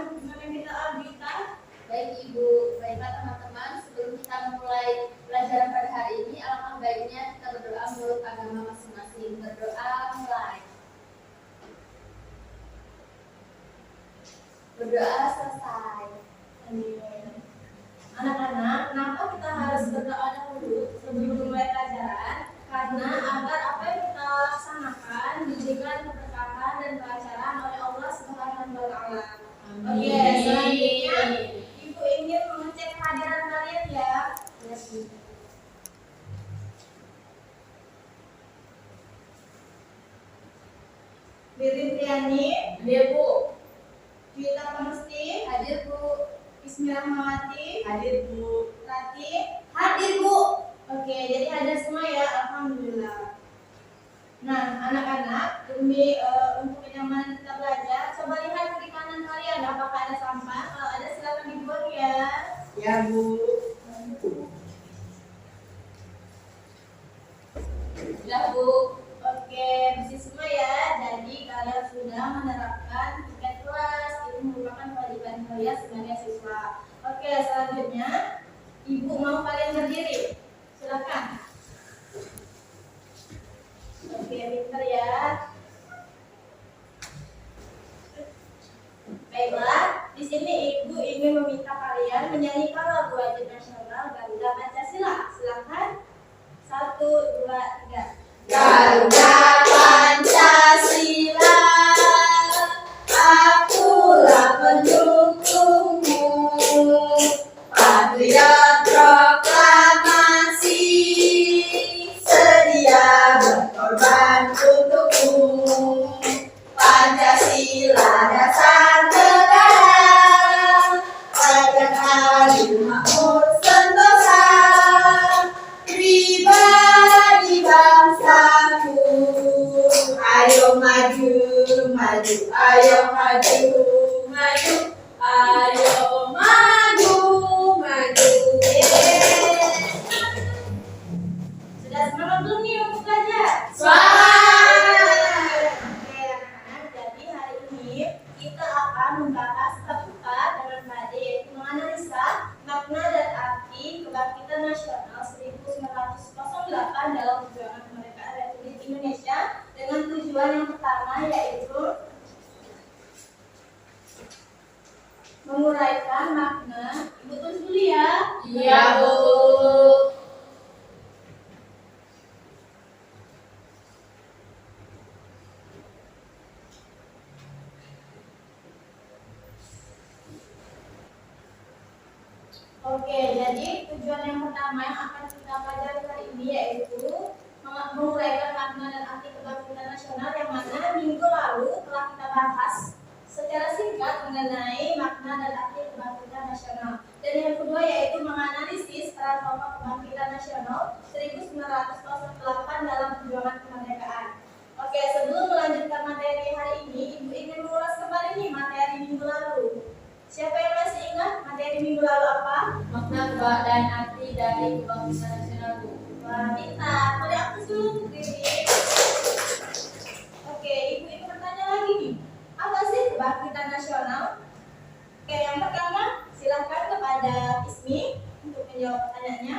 meminta Albita. Baik Ibu, baiklah teman-teman, sebelum kita memulai pelajaran pada hari ini, alangkah baiknya kita berdoa menurut agama masing-masing. Berdoa mulai. Berdoa selesai. Amin. Anak-anak, kenapa kita harus berdoa dahulu sebelum memulai pelajaran? Karena agar apa yang kita laksanakan diberikan keberkahan dan kelancaran oleh Allah Subhanahu wa Ta'ala. Oke, selanjutnya Ibu ingin mengecek kehadiran kalian ya. Yes, Bu. Birin Triani, Hadir Bu. Juwita Pemesti, Hadir Bu. Bismillahirrahmanirrahim, Hadir Bu. Rati, Hadir Bu. Oke, jadi ada semua ya, alhamdulillah. Nah, anak-anak, demi untuk kenyamanan kita belajar, coba lihat kiri kanan kalian, apakah ada sampah? Kalau ada silakan dibuang ya. Ya Bu. Sudah Bu. Oke, bersih semua ya. Jadi kalian sudah menerapkan tiket kelas. Itu merupakan kewajiban kalian sebagai siswa. Oke, selanjutnya Ibu mau kalian berdiri. Silakan. Oke, pintar ya. Baiklah, di sini Ibu ingin meminta kalian menyanyikan lagu wajib nasional Garuda Pancasila. Silakan. 1, 2, 3. Garuda Pancasila, akulah pendukungmu, patriot proklamasi, sedia berkorban untukmu. Pancasila dasar negara, pajak adil makmur sentosa, pribadi bangsaku. Ayo maju, maju, ayo maju, maju, ayo maju, maju. Sudah semangat belum nih untuk belajar? Semangat! Oke anak-anak, jadi hari ini kita akan membahas terbuka dengan materi yaitu menganalisa makna dan arti kebangkitan nasional 1908 dalam perjuangan kemerdekaan Republik Indonesia dengan tujuan yang pertama yaitu menguraikan makna. Ibu tulis dulu ya. Iya Bu. Oke, jadi tujuan yang pertama yang akan kita pelajari hari ini yaitu menguraikan makna dan arti kebangkitan nasional yang mana minggu lalu telah kita bahas secara singkat mengenai makna dan arti kebangkitan nasional. Dan yang kedua yaitu menganalisis peran tokoh kebangkitan nasional 1908 dalam perjuangan kemerdekaan. Oke, sebelum melanjutkan materi hari ini, Ibu ingin mengulas kembali nih materi minggu lalu. Siapa yang masih ingat materi minggu lalu apa? Makna dan arti dari kebangkitan nasional Bu. Wah, pintar. Boleh aku dulu untuk diri. Oke, Ibu ingin bertanya lagi nih. Apa sih kebangkitan nasional? Oke, yang pertama silakan kepada Ismi untuk menjawab pertanyaannya.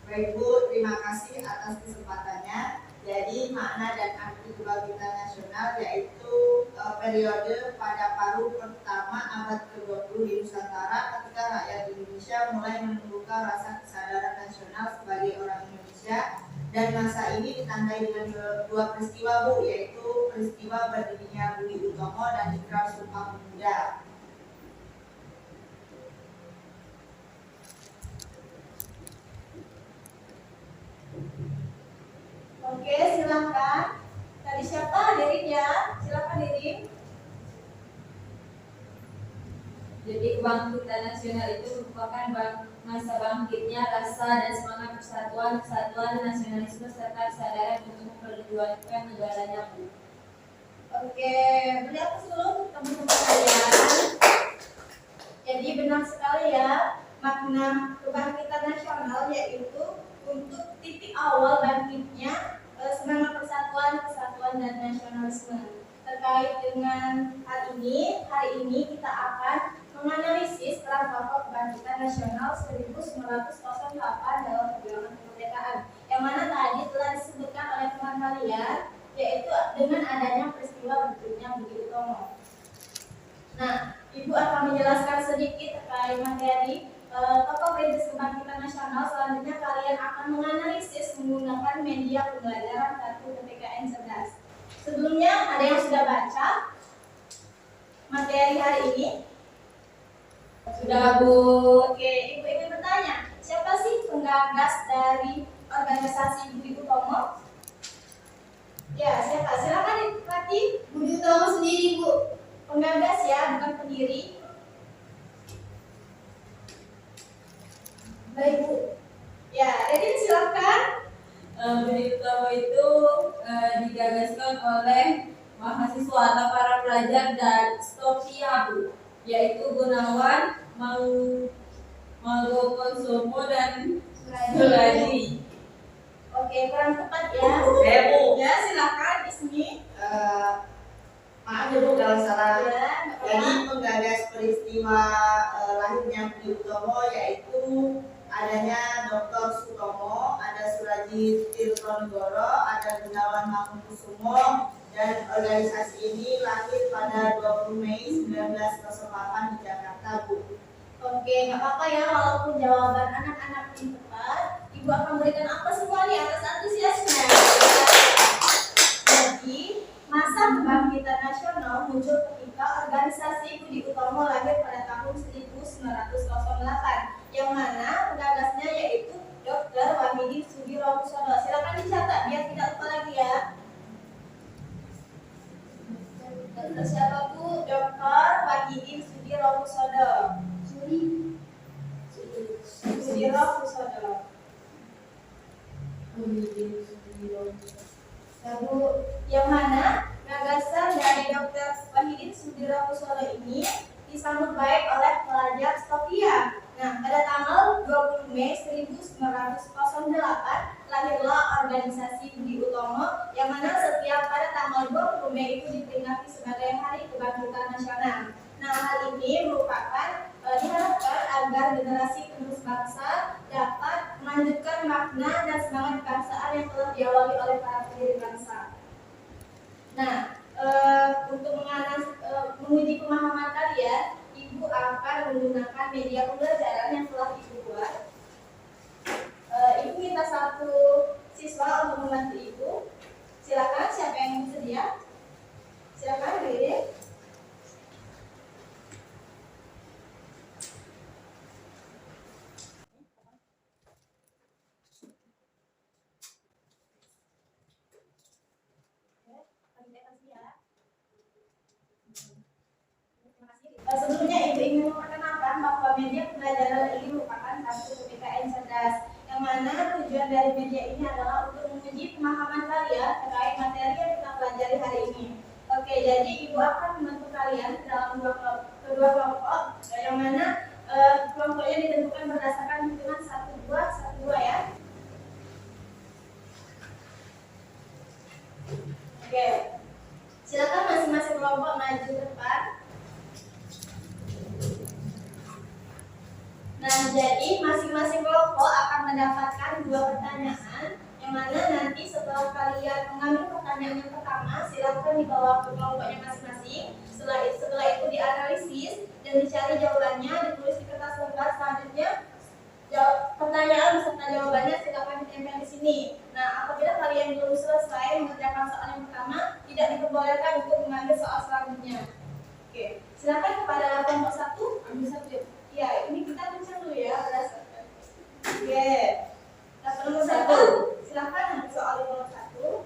Baik Bu, terima kasih atas kesempatannya. Jadi makna dan arti kebangkitan nasional yaitu periode pada paruh pertama abad ke-20 di Nusantara ketika rakyat Indonesia mulai menumbuhkan rasa kesadaran nasional sebagai orang Indonesia, dan masa ini ditandai dengan dua peristiwa Bu, yaitu peristiwa berdirinya Budi Utomo dan Ikrar Sumpah Pemuda. Oke, silakan. Tadi siapa? Dirin ya. Silakan Dirin. Jadi kebangkitan nasional itu merupakan masa bangkitnya rasa dan semangat persatuan, kesatuan, nasionalisme serta kesadaran untuk memperjuangkan negaranya Bu. Oke, boleh aku dulu untuk teman-teman kalian. Jadi benar sekali ya, makna kebangkitan nasional yaitu untuk titik awal bangkitnya semangat persatuan, kesatuan dan nasionalisme. Terkait dengan hari ini kita akan 1908 dalam perjuangan kemerdekaan. Yang mana tadi telah disebutkan oleh teman kalian, yaitu dengan adanya peristiwa berikutnya Budi Utomo. Nah, Ibu akan menjelaskan sedikit terkait materi tokoh perintis kebangkitan nasional. Selanjutnya kalian akan menganalisis menggunakan media pembelajaran kartu PPKN Cerdas. Sebelumnya ada yang sudah baca materi hari ini? Sudah, Bu. Oke, Ibu ingin bertanya, siapa sih penggagas dari organisasi Budi Utomo? Ya, siapa? Silakan diperhati. Budi Utomo sendiri, Bu. Penggagas ya, bukan pendiri. Baik, Bu. Ya, Edin silakan. Budi Utomo itu digagaskan oleh mahasiswa atau para pelajar dan Stopia, Bu, yaitu Gunawan, Manggokonsumo dan Suradi. Oke, kurang tepat ya. Bu. Ya, silakan di sini. Maaf ya Bu kalau salah. Ya, Jadi penggagas peristiwa lahirnya Budi Utomo yaitu adanya Dr. Sutomo, ada Suradi Tirtonegoro, ada Gunawan Mangunkusumo, dan organisasi ini lahir pada 20 Mei 1908 di Jakarta, Bu. Oke, nggak apa-apa ya, walaupun jawaban anak-anak ini tepat, Ibu akan berikan apa semua nih atas antusiasnya. Jadi, masa kebangkitan nasional muncul ketika organisasi Budi Utomo lahir pada tahun 1908, yang mana penggagasnya yaitu Dr. Wahidin Sudirohusodo. Silakan dicatat biar tidak lupa lagi ya. Dr. siapa Bu? Dr. Wahidin Sudirohusodo. Sudirohusodo. Lalu yang mana gagasan dari Dr. Wahidin Sudirohusodo ini disambut baik oleh pelajar Stopia. Nah, pada tanggal 20 Mei 1908 lahirlah organisasi Budi Utomo, yang mana setiap pada tanggal 20 Mei itu diperingati sebagai Hari Kebangkitan Nasional. Nah, hal ini merupakan diharapkan agar generasi penerus bangsa dapat melanjutkan makna dan semangat kebangsaan yang telah diawali oleh para pendiri bangsa. Nah, untuk menguji pemahaman kalian, Ibu akan menggunakan media pembelajaran yang telah Ibu buat. Ibu minta satu siswa untuk membantu Ibu. Silakan, siapa yang bersedia? Silakan, Dede. Sebelumnya Ibu ingin memperkenalkan bahwa media pembelajaran ini merupakan kartu PPKN Cerdas, yang mana tujuan dari media ini adalah untuk menguji pemahaman kalian terkait materi yang kita pelajari hari ini. Oke, jadi Ibu akan membantu kalian dalam kedua kelompok, yang mana kelompoknya ditentukan berdasarkan hitungan 1, 2 ya. Oke, silakan masing-masing kelompok maju ke depan. Nah, jadi masing-masing kelompok akan mendapatkan 2 pertanyaan, yang mana nanti setelah kalian mengambil pertanyaan yang pertama, silakan dibawa ke kelompoknya masing-masing. Setelah itu dianalisis dan dicari jawabannya, ditulis di kertas lembar. Selanjutnya pertanyaan beserta jawabannya silakan ditempel di sini. Nah, apabila kalian belum selesai mengerjakan soal yang pertama, tidak diperbolehkan untuk mengambil soal selanjutnya. Oke, silakan kepada kelompok 1, ambil 1. Ya, ini kita bincang dulu ya berdasarkan. Oke. Nah, nomor 1, silakan ambil soal nomor 1.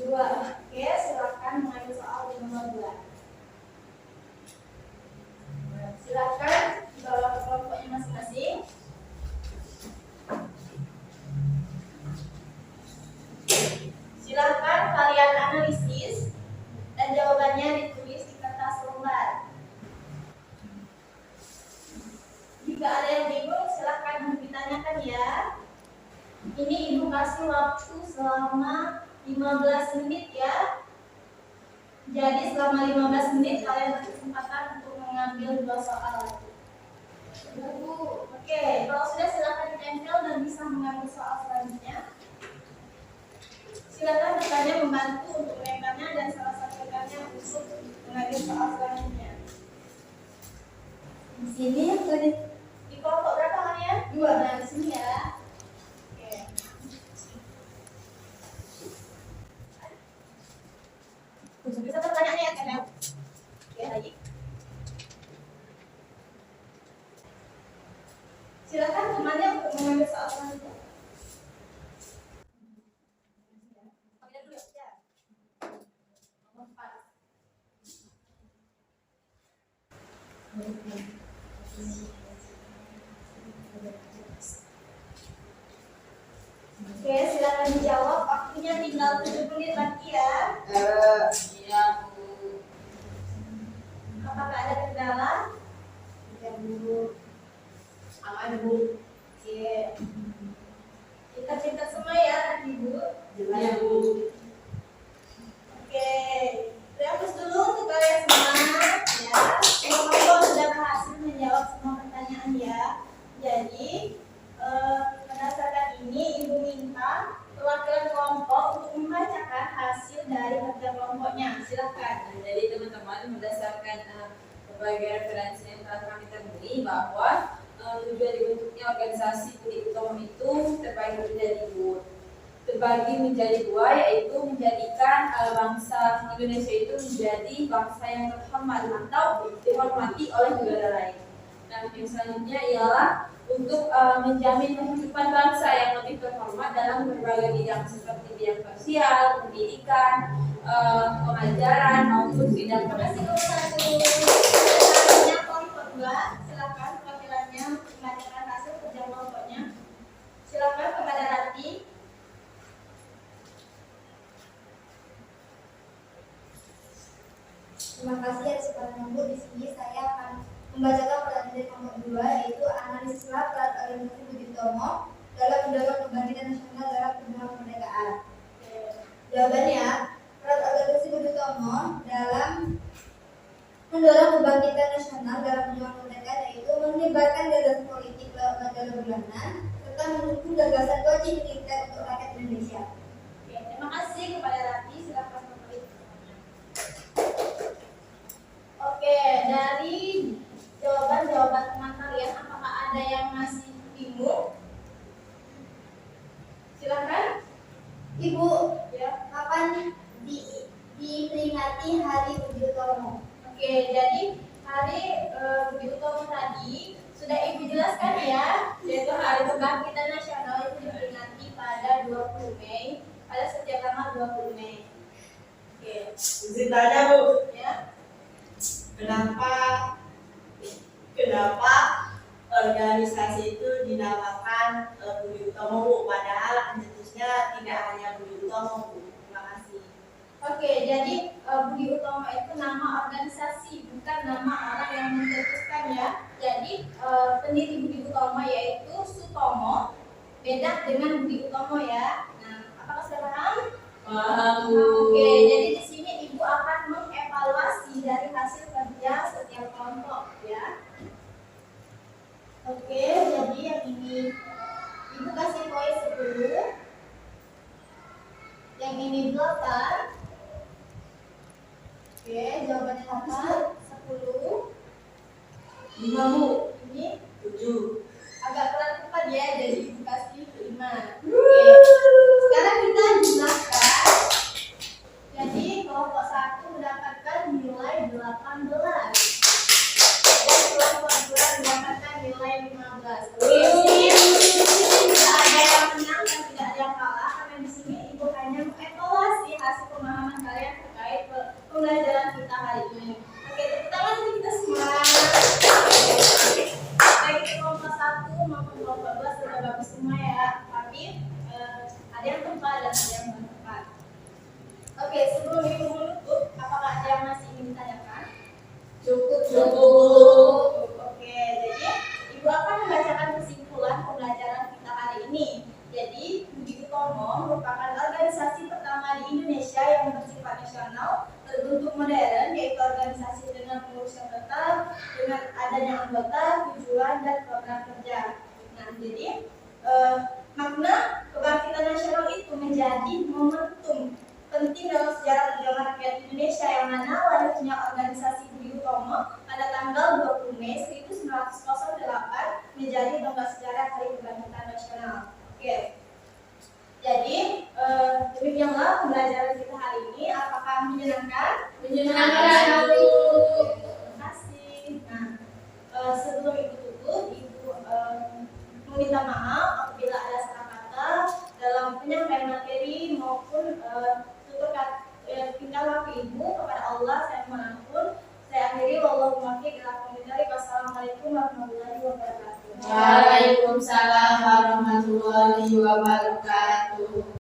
2. Oke, silakan mengambil soal nomor 2. Silakan dibawa ke kelompoknya masing-masing. Silakan kalian analisis dan jawabannya ditulis di kertas lembar. Jika ada yang bingung, silakan ditanyakan ya. Ini Ibu kasih waktu selama 15 menit ya. Jadi selama 15 menit kalian berkesempatan untuk mengambil 2 soal lagi. Sudah Bu. Oke, kalau sudah silakan ditempel dan bisa mengambil soal selanjutnya. Silakan rekannya membantu untuk melemparnya dan salah satu rekannya untuk mengambil soal selanjutnya. Di sini tadi di kelompok berapa kalian? 2. Nah, di sini ya. Oke. Bisa pertanyaannya ya, Kak? Oke, lagi. Silakan temannya untuk mengambil soal selanjutnya. Ambil dulu ya. Nomor 4. Oke, silakan dijawab. Waktunya tinggal 7 menit lagi ya. Iya Bu. Apakah ada kendala? Ya Bu, aman Bu. Oke. Kita cinta semua ya, nanti Bu. Jelas Iya Bu. Oke. Fokus dulu untuk kalian semua ya. Semoga sudah berhasil menjawab semua pertanyaan ya. Jadi berdasarkan ini Ibu minta perwakilan kelompok untuk membacakan hasil dari kerja kelompoknya. Silakan. Nah, jadi teman-teman berdasarkan berbagai referensi yang telah kami temui bahwa tujuan dibentuknya organisasi Budi Utomo itu terbagi menjadi 2, yaitu menjadikan bangsa Indonesia itu menjadi bangsa yang terhormat atau dihormati oleh negara lain. Nah, yang selanjutnya ialah untuk menjamin kehidupan bangsa yang lebih terhormat dalam berbagai bidang seperti bidang sosial, pendidikan, pengajaran maupun bidang Terima kasih pengetahuan. kepada kelompok 2. Silakan perwakilannya membacakan hasil kerja kelompoknya. Silakan kepada Rati. Terima kasih atas kesempatan Bu. Di sini saya akan membacakan pertanyaan dari kelompok 2, yaitu analisislah peran organisasi Budi Utomo dalam mendorong kebangkitan nasional dalam perjuangan kemerdekaan. Jawabannya, peran organisasi Budi Utomo dalam mendorong kebangkitan nasional dalam perjuangan kemerdekaan yaitu menyebarkan gagasan politik lewat majalah bulanan serta mendukung gagasan wajib militer untuk rakyat Indonesia. Oke, terima kasih kepada Rati. Silakan memberi. Oke, dari jawaban-jawaban teman kalian, apakah ada yang masih bingung? Silakan. Ibu, Ya. kapan diperingati Hari Budi Utomo? Oke, jadi hari Budi Utomo tadi sudah Ibu jelaskan ya, yaitu Hari Kebangkitan Nasional itu diperingati pada 20 Mei, pada setiap tanggal 20 Mei. Oke, Izin tanya Bu, ya. kenapa organisasi itu dinamakan Budi Utomo Bu, padahal pencetusnya tidak hanya Budi Utomo Bu. Terima kasih. Oke, jadi Budi Utomo itu nama organisasi, bukan nama orang yang mencetuskan ya. Jadi pendiri Budi Utomo yaitu Sutomo, beda dengan Budi Utomo ya. Nah, apakah sudah paham? Paham Bu. Oke, jadi di sini Ibu akan mengevaluasi dari hasil kerja setiap kelompok ya. Oke, jadi yang ini Ibu kasih poin 10. Yang ini 8. Oke, jawabannya apa? 10. 5 Bu, Ini 7. agak kurang tepat ya, jadi Ibu kasih 5. Oke, sekarang kita jumlahkan. Jadi kelompok 1 mendapatkan nilai 18 dan kelompok 2 mendapatkan nilai 15. Oke, tidak ada yang menang dan tidak ada yang kalah karena di sini Ibu hanya mengevaluasi hasil pemahaman kalian terkait pembelajaran kita hari ini. Oke, tepuk tangan untuk kita semua. Baik kelompok 1 maupun kelompok 2 sudah bagus semua ya, tapi ada yang tepat dan ada yang belum tepat. Oke, sebelum Ibu menutup, apakah ada yang masih ingin ditanyakan? berbentuk modern, yaitu organisasi dengan pengurus yang tetap, dengan adanya anggota, tujuan, dan program kerja. Nah, jadi makna kebangkitan nasional itu menjadi momentum penting dalam sejarah perjuangan rakyat Indonesia yang mana lahirnya organisasi Budi Utomo pada tanggal 20 Mei 1908 menjadi tonggak sejarah Hari Kebangkitan Nasional. Oke. Jadi demikianlah pembelajaran kita hari ini. Apakah menyenangkan? Menyenangkan, Bu. Terima kasih. Nah, sebelum Ibu tutup, Ibu meminta maaf apabila ada salah kata dalam penyampaian materi maupun tutur tingkah laku Ibu kepada Allah. Saya mohon ampun. Saya akhiri, wallahu muwaffiq ila aqwamit thoriq. Wassalamualaikum warahmatullahi wabarakatuh. Waalaikumsalam warahmatullahi